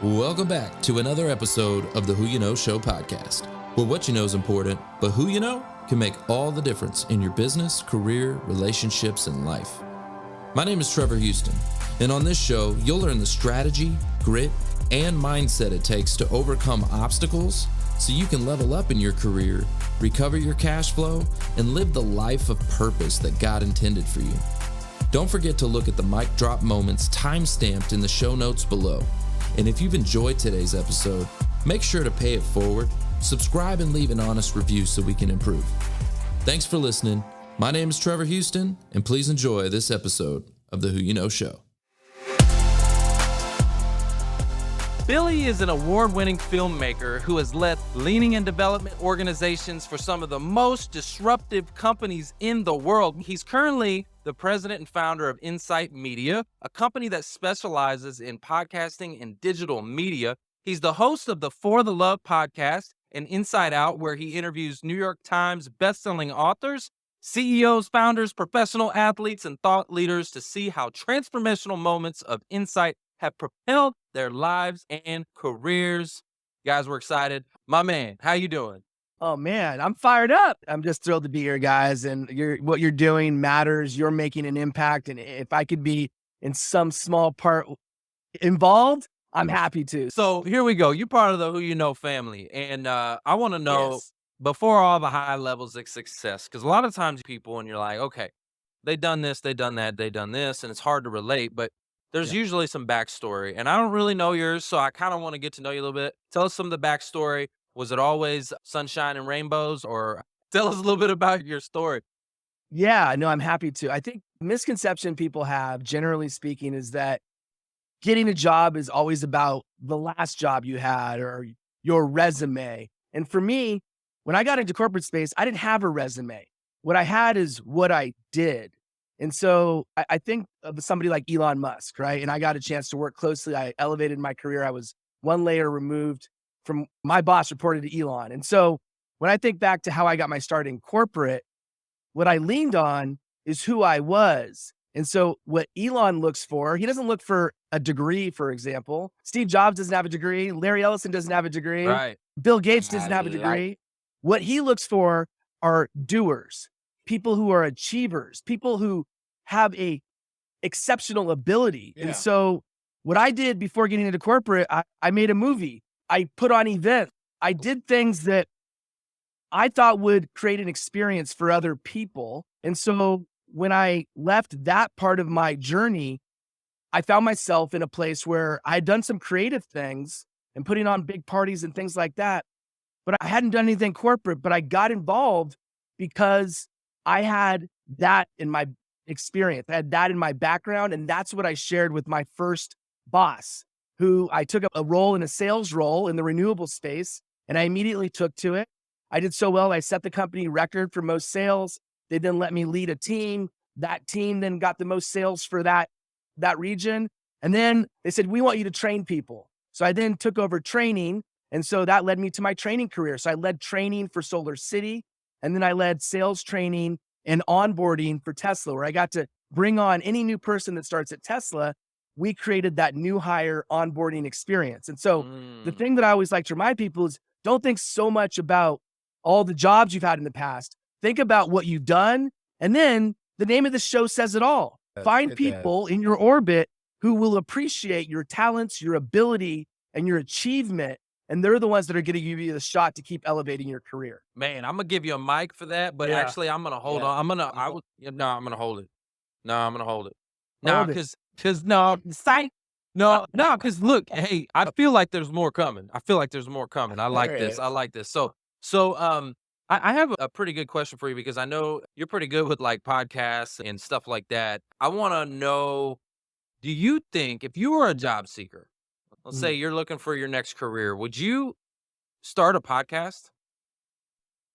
Welcome back to another episode of the Who You Know Show podcast, where what you know is important, but who you know can make all the difference in your business, career, relationships, and life. My name is Trevor Houston, and on this show, you'll learn the strategy, grit, and mindset it takes to overcome obstacles so you can level up in your career, recover your cash flow, and live the life of purpose that God intended for you. Don't forget to look at the mic drop moments time-stamped in the show notes below. And if you've enjoyed today's episode, make sure to pay it forward, subscribe, and leave an honest review so we can improve. Thanks for listening. My name is Trevor Houston, and please enjoy this episode of the Who You Know Show. Billy is an award-winning filmmaker who has led learning and development organizations for some of the most disruptive companies in the world. He's currently the president and founder of Insight Media, a company that specializes in podcasting and digital media. He's the host of the For the Love podcast and Inside Out, where he interviews New York Times bestselling authors, CEOs, founders, professional athletes, and thought leaders to see how transformational moments of insight have propelled their lives and careers. Guys, we're excited. My man, how you doing? Oh man, I'm fired up. I'm just thrilled to be here, guys. And what you're doing matters. You're making an impact. And if I could be in some small part involved, I'm happy to. So here we go. You're part of the Who You Know family. And I want to know, Yes. before all the high levels of success, because a lot of times people, and you're like, okay, they done this, they done that, they done this, and it's hard to relate, but there's usually some backstory. And I don't really know yours, so I kind of want to get to know you a little bit. Tell us some of the backstory. Was it always sunshine and rainbows, or tell us a little bit about your story? Yeah, no, I'm happy to. I think the misconception people have, generally speaking, is that getting a job is always about the last job you had or your resume. And for me, when I got into corporate space, I didn't have a resume. What I had is what I did. And so I think of somebody like Elon Musk, right? And I got a chance to work closely. I elevated my career. I was one layer removed from my boss reported to Elon. And so when I think back to how I got my start in corporate, what I leaned on is who I was. And so what Elon looks for, he doesn't look for a degree, for example. Steve Jobs doesn't have a degree. Larry Ellison doesn't have a degree. Right. Bill Gates doesn't have a degree. What he looks for are doers, people who are achievers, people who have a exceptional ability. Yeah. And so what I did before getting into corporate, I made a movie. I put on events. I did things that I thought would create an experience for other people. And so when I left that part of my journey, I found myself in a place where I had done some creative things and putting on big parties and things like that. But I hadn't done anything corporate, but I got involved because I had that in my experience. I had that in my background. And that's what I shared with my first boss, who I took up a role in a sales role in the renewable space. And I immediately took to it. I did so well. I set the company record for most sales. They then let me lead a team. That team then got the most sales for that region. And then they said, we want you to train people. So I then took over training. And so that led me to my training career. So I led training for Solar City. And then I led sales training and onboarding for Tesla, where I got to bring on any new person that starts at Tesla. We created that new hire onboarding experience. And so the thing that I always like to remind people is don't think so much about all the jobs you've had in the past. Think about what you've done. And then the name of the show says it all. Find people in your orbit who will appreciate your talents, your ability, and your achievement. And they're the ones that are going to give you the shot to keep elevating your career. Man, I'm going to give you a mic for that, but Yeah. actually I'm going to hold on. I'm going to hold it. No, I'm going to hold it. No, Hold it. because look, hey, I feel like there's more coming. I like All this. right. I like this. So, I have a pretty good question for you, because I know you're pretty good with like podcasts and stuff like that. I want to know, do you think if you were a job seeker, let's say you're looking for your next career, would you start a podcast?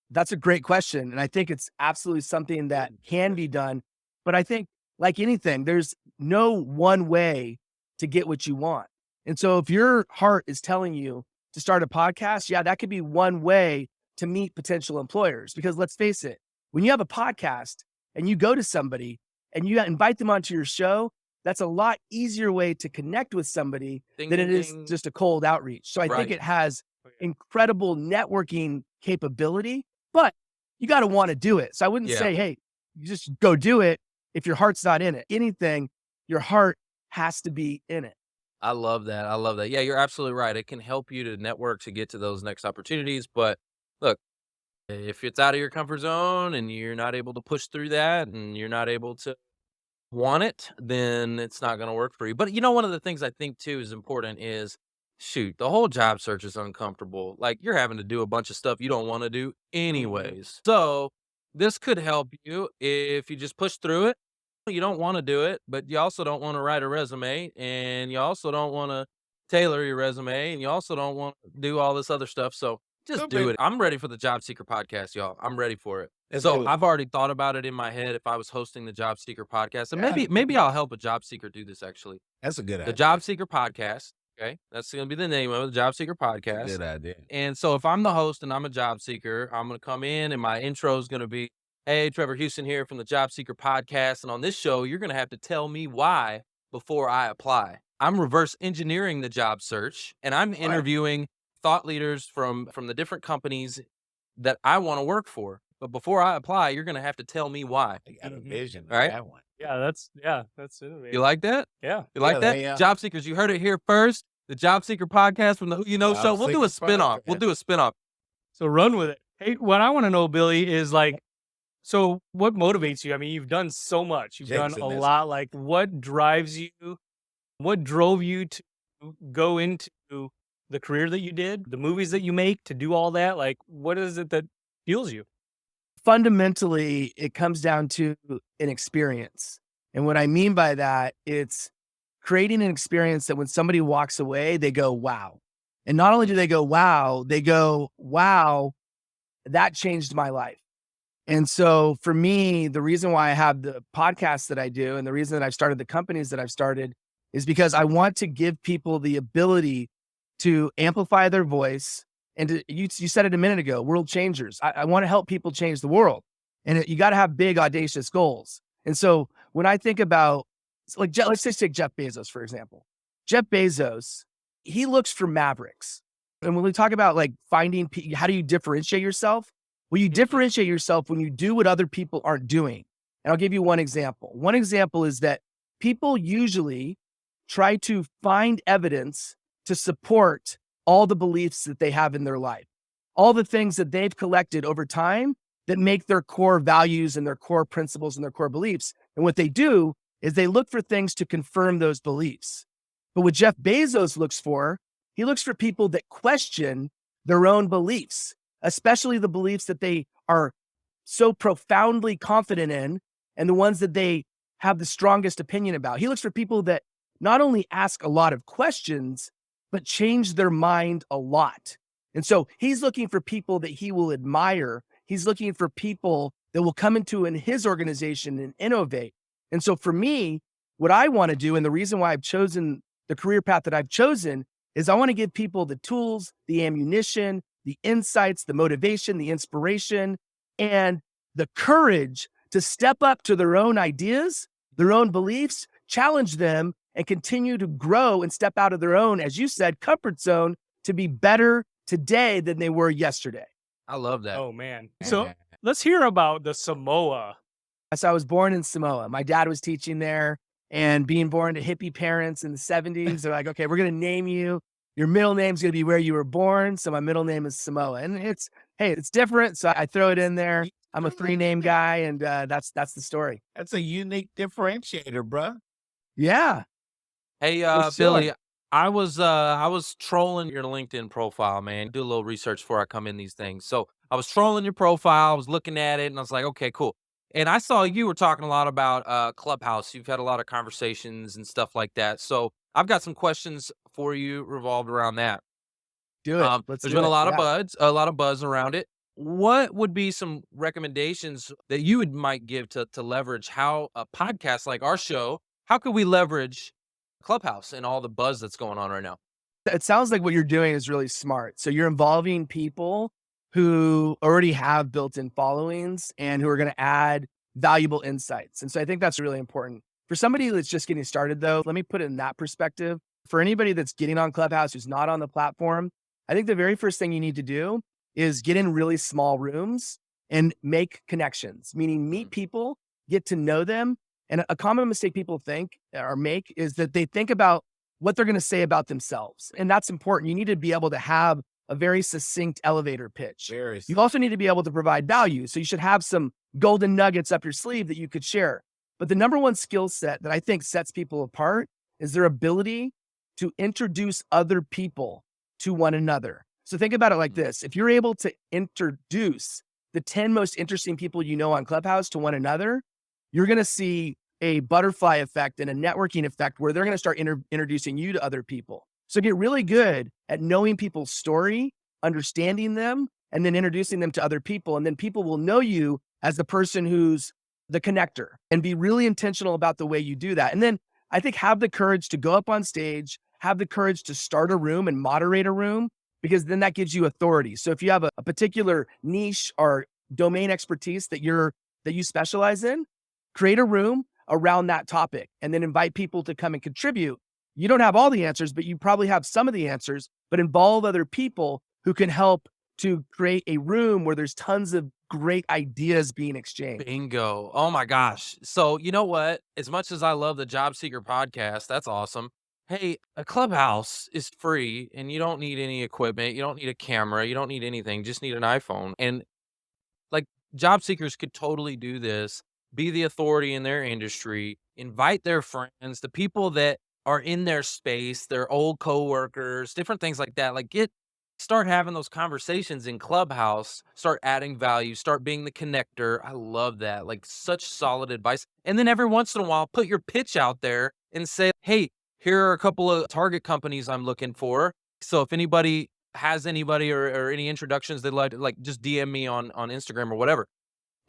That's a great question. And I think it's absolutely something that can be done. But I think, like anything, there's no one way to get what you want. And so if your heart is telling you to start a podcast, yeah, that could be one way to meet potential employers. Because let's face it, when you have a podcast and you go to somebody and you invite them onto your show, that's a lot easier way to connect with somebody Ding, than ding, it is ding. just a cold outreach. So I think Right. it has incredible networking capability, but you got to want to do it. So I wouldn't Yeah. say, hey, you just go do it if your heart's not in it. Anything, your heart has to be in it. I love that. I love that. Yeah, you're absolutely right. It can help you to network to get to those next opportunities. But look, if it's out of your comfort zone and you're not able to push through that and you're not able to want it, then it's not going to work for you. But one of the things I think too is important is shoot, the whole job search is uncomfortable. Like you're having to do a bunch of stuff you don't want to do anyways. So this could help you if you just push through it. You don't want to do it, but you also don't want to write a resume, and you also don't want to tailor your resume, and you also don't want to do all this other stuff. So just do it. I'm ready for the Job Seeker podcast, y'all. I'm ready for it. So I've already thought about it in my head if I was hosting the Job Seeker podcast. And maybe I'll help a job seeker do this actually. That's a good idea. The Job Seeker podcast. Okay. That's going to be the name of it, the Job Seeker podcast. Good idea. And so if I'm the host and I'm a job seeker, I'm going to come in and my intro is going to be, hey, Trevor Houston here from the Job Seeker podcast. And on this show, you're going to have to tell me why before I apply. I'm reverse engineering the job search, and I'm interviewing thought leaders from the different companies that I want to work for. But before I apply, you're going to have to tell me why. You got a vision. All right. That one. Yeah, that's it. You like that? Yeah. You like that? Yeah. Job seekers, you heard it here first. The Job Seeker podcast from the Who You Know show. We'll do a spinoff. We'll do a spinoff. So run with it. Hey, what I want to know, Billy, is like, so what motivates you? I mean, you've done so much. You've done a lot. Like, what drives you? What drove you to go into the career that you did, the movies that you make, to do all that? Like, what is it that fuels you? Fundamentally, it comes down to an experience. And what I mean by that, it's creating an experience that when somebody walks away, they go, wow. And not only do they go, wow, that changed my life. And so for me, the reason why I have the podcast that I do and the reason that I've started the companies that I've started is because I want to give people the ability to amplify their voice. And you said it a minute ago, world changers. I want to help people change the world. And you got to have big, audacious goals. And so when I think about, like, let's just take Jeff Bezos, for example. Jeff Bezos, he looks for mavericks. And when we talk about like finding, how do you differentiate yourself? Well, you differentiate yourself when you do what other people aren't doing. And I'll give you one example. One example is that people usually try to find evidence to support all the beliefs that they have in their life, all the things that they've collected over time that make their core values and their core principles and their core beliefs. And what they do is they look for things to confirm those beliefs. But what Jeff Bezos looks for, he looks for people that question their own beliefs, especially the beliefs that they are so profoundly confident in and the ones that they have the strongest opinion about. He looks for people that not only ask a lot of questions, but change their mind a lot. And so he's looking for people that he will admire. He's looking for people that will come into his organization and innovate. And so for me, what I want to do, and the reason why I've chosen the career path that I've chosen, is I want to give people the tools, the ammunition, the insights, the motivation, the inspiration, and the courage to step up to their own ideas, their own beliefs, challenge them, and continue to grow and step out of their own, as you said, comfort zone to be better today than they were yesterday. I love that. Oh, man. So let's hear about the Samoa. So I was born in Samoa. My dad was teaching there, and being born to hippie parents in the 70s, they're like, okay, we're going to name you. Your middle name's going to be where you were born. So my middle name is Samoa. And it's different. So I throw it in there. I'm a 3-name guy, and that's the story. That's a unique differentiator, bro. Yeah. Hey, Billy, I was trolling your LinkedIn profile, man. Do a little research before I come in these things. So I was trolling your profile. I was looking at it, and I was like, okay, cool. And I saw you were talking a lot about Clubhouse. You've had a lot of conversations and stuff like that. So I've got some questions for you revolved around that. Do it. There's been a lot of buzz around it. What would be some recommendations that you might give to leverage how a podcast like our show, how could we leverage Clubhouse and all the buzz that's going on right now? It sounds like what you're doing is really smart. So you're involving people who already have built-in followings and who are going to add valuable insights. And so I think that's really important. For somebody that's just getting started though, let me put it in that perspective. For anybody that's getting on Clubhouse who's not on the platform, I think the very first thing you need to do is get in really small rooms and make connections, meaning meet people, get to know them. And a common mistake people think or make is that they think about what they're going to say about themselves. And that's important. You need to be able to have a very succinct elevator pitch. You also need to be able to provide value. So you should have some golden nuggets up your sleeve that you could share. But the number one skill set that I think sets people apart is their ability to introduce other people to one another. So think about it like this. If you're able to introduce the 10 most interesting people you know on Clubhouse to one another, you're going to see a butterfly effect and a networking effect where they're going to start introducing you to other people. So get really good at knowing people's story, understanding them, and then introducing them to other people. And then people will know you as the person who's the connector, and be really intentional about the way you do that. And then I think have the courage to go up on stage, have the courage to start a room and moderate a room, because then that gives you authority. So if you have a particular niche or domain expertise that you specialize in, create a room around that topic and then invite people to come and contribute. You don't have all the answers, but you probably have some of the answers, but involve other people who can help to create a room where there's tons of great ideas being exchanged. Bingo. Oh my gosh. So you know what? As much as I love the Job Seeker podcast, that's awesome. Hey, a Clubhouse is free and you don't need any equipment. You don't need a camera. You don't need anything. Just need an iPhone. And like job seekers could totally do this, be the authority in their industry, invite their friends, the people that are in their space, their old coworkers, different things like that. Like start having those conversations in Clubhouse, start adding value, start being the connector. I love that. Like such solid advice. And then every once in a while, put your pitch out there and say, hey, here are a couple of target companies I'm looking for. So if anybody has anybody or any introductions they'd like just DM me on Instagram or whatever.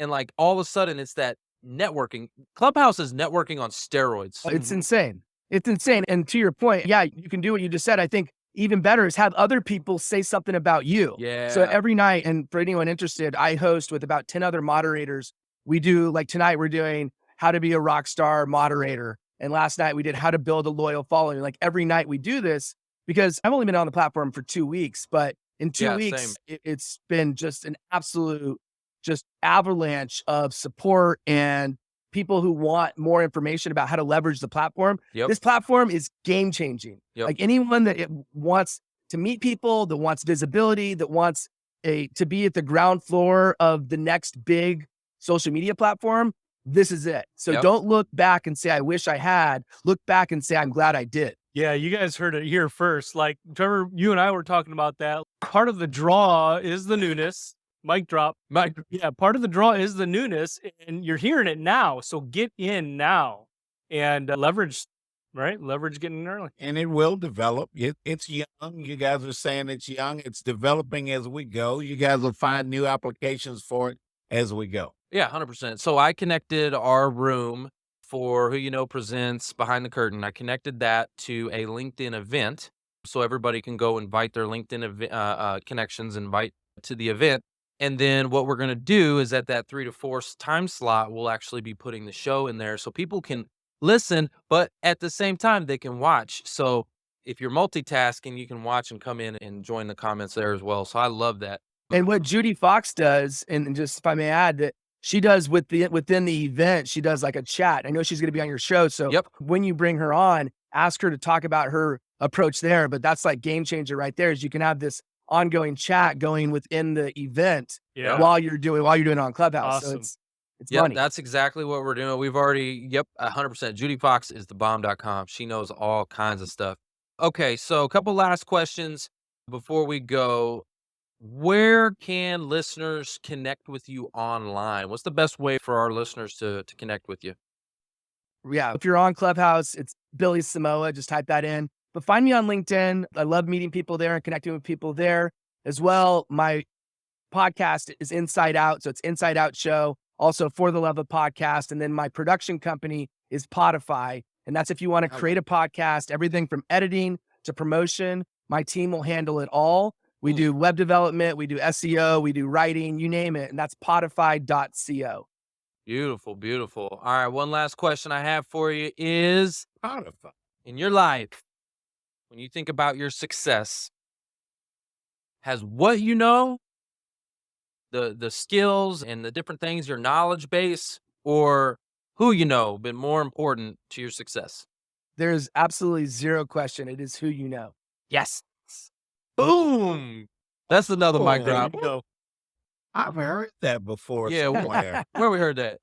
And like all of a sudden it's that networking. Clubhouse is networking on steroids. It's insane. It's insane. And to your point, yeah, you can do what you just said. I think even better is have other people say something about you. Yeah. So every night, and for anyone interested, I host with about 10 other moderators. We do, like tonight, we're doing how to be a rock star moderator. And last night we did how to build a loyal following. Like every night we do this because I've only been on the platform for 2 weeks, but in 2 weeks, it's been just an absolute just avalanche of support and people who want more information about how to leverage the platform. This platform is game changing. Like anyone that wants to meet people, that wants visibility, that wants to be at the ground floor of the next big social media platform, this is it. So don't look back and say, I wish I had. Look back and say, I'm glad I did. Yeah, you guys heard it here first. Like, Trevor, you and I were talking about that. Part of the draw is the newness. Mic drop. Yeah, part of the draw is the newness, and you're hearing it now. So get in now and leverage, right? Leverage getting in early. And it will develop. It's young. You guys are saying it's young. It's developing as we go. You guys will find new applications for it as we go. Yeah, 100%. So I connected our room for Who You Know Presents Behind the Curtain. I connected that to a LinkedIn event so everybody can go invite their LinkedIn connections, invite to the event. And then what we're going to do is at that 3 to 4 time slot, we'll actually be putting the show in there so people can listen, but at the same time, they can watch. So if you're multitasking, you can watch and come in and join the comments there as well. So I love that. And what Judy Fox does, and just if I may add, that she does within the event, she does like a chat. I know she's going to be on your show. So when you bring her on, ask her to talk about her approach there. But that's like game changer right there, is you can have this ongoing chat going within the event while you're doing it on Clubhouse. Awesome. So it's money. That's exactly what we're doing. We've already, 100%. Judy Fox is thebomb.com. She knows all kinds of stuff. Okay, so a couple last questions before we go. Where can listeners connect with you online? What's the best way for our listeners to connect with you? Yeah, if you're on Clubhouse, it's Billy Samoa. Just type that in. But find me on LinkedIn. I love meeting people there and connecting with people there as well. My podcast is Inside Out. So it's Inside Out Show, also For the Love of Podcast. And then my production company is Podify. And that's if you want to create a podcast, everything from editing to promotion, my team will handle it all. We do web development, we do SEO, we do writing, you name it. And that's podify.co. Beautiful, beautiful. All right, one last question I have for you is, Spotify. in your life, when you think about your success, has what you know, the skills and the different things, your knowledge base, or who you know, been more important to your success? There's absolutely zero question. It is who you know. Yes. Boom. That's another mic Oh, drop. you know, I've heard that before Yeah, somewhere. where we heard that.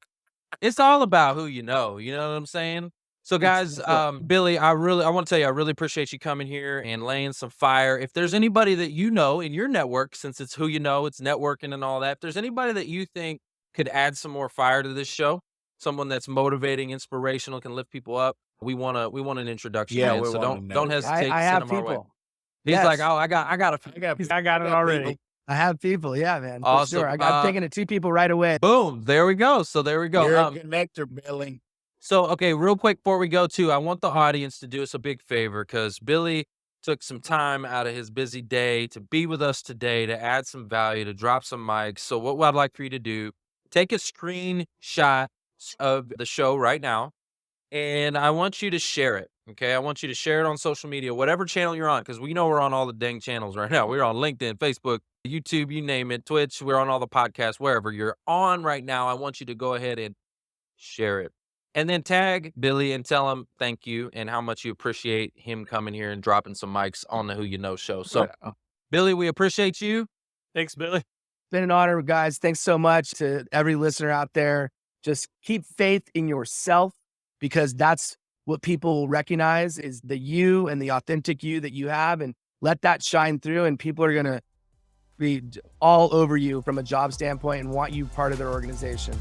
It's all about who you know what I'm saying? So guys, Billy, I want to tell you, I really appreciate you coming here and laying some fire. If there's anybody that you know in your network, since it's who you know, it's networking and all that, if there's anybody that you think could add some more fire to this show, someone that's motivating, inspirational, can lift people up, we want an introduction, Yeah, man. we So wanna know. don't hesitate I to have send them our way. people. He's Yes. like, oh, I got a few. I got it already. people. I have people. Yeah, man. For Awesome. sure. I'm thinking of 2 people right away. Boom. There we go. So there we go. You're a connector, Billy. So, okay, real quick before we go too, I want the audience to do us a big favor because Billy took some time out of his busy day to be with us today, to add some value, to drop some mics. So what I'd like for you to do, take a screenshot of the show right now, and I want you to share it, okay? I want you to share it on social media, whatever channel you're on, because we know we're on all the dang channels right now. We're on LinkedIn, Facebook, YouTube, you name it, Twitch. We're on all the podcasts, wherever you're on right now. I want you to go ahead and share it. And then tag Billy and tell him thank you and how much you appreciate him coming here and dropping some mics on the Who You Know show. So, Billy, we appreciate you. Thanks, Billy. It's been an honor, guys. Thanks so much to every listener out there. Just keep faith in yourself, because that's what people will recognize is the you and the authentic you that you have, and let that shine through, and people are going to be all over you from a job standpoint and want you part of their organization.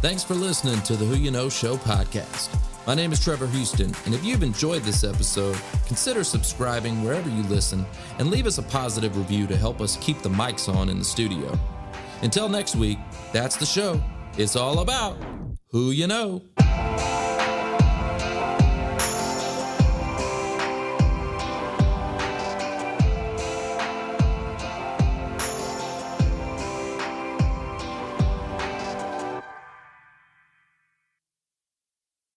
Thanks for listening to the Who You Know Show podcast. My name is Trevor Houston, and if you've enjoyed this episode, consider subscribing wherever you listen and leave us a positive review to help us keep the mics on in the studio. Until next week, that's the show. It's all about who you know.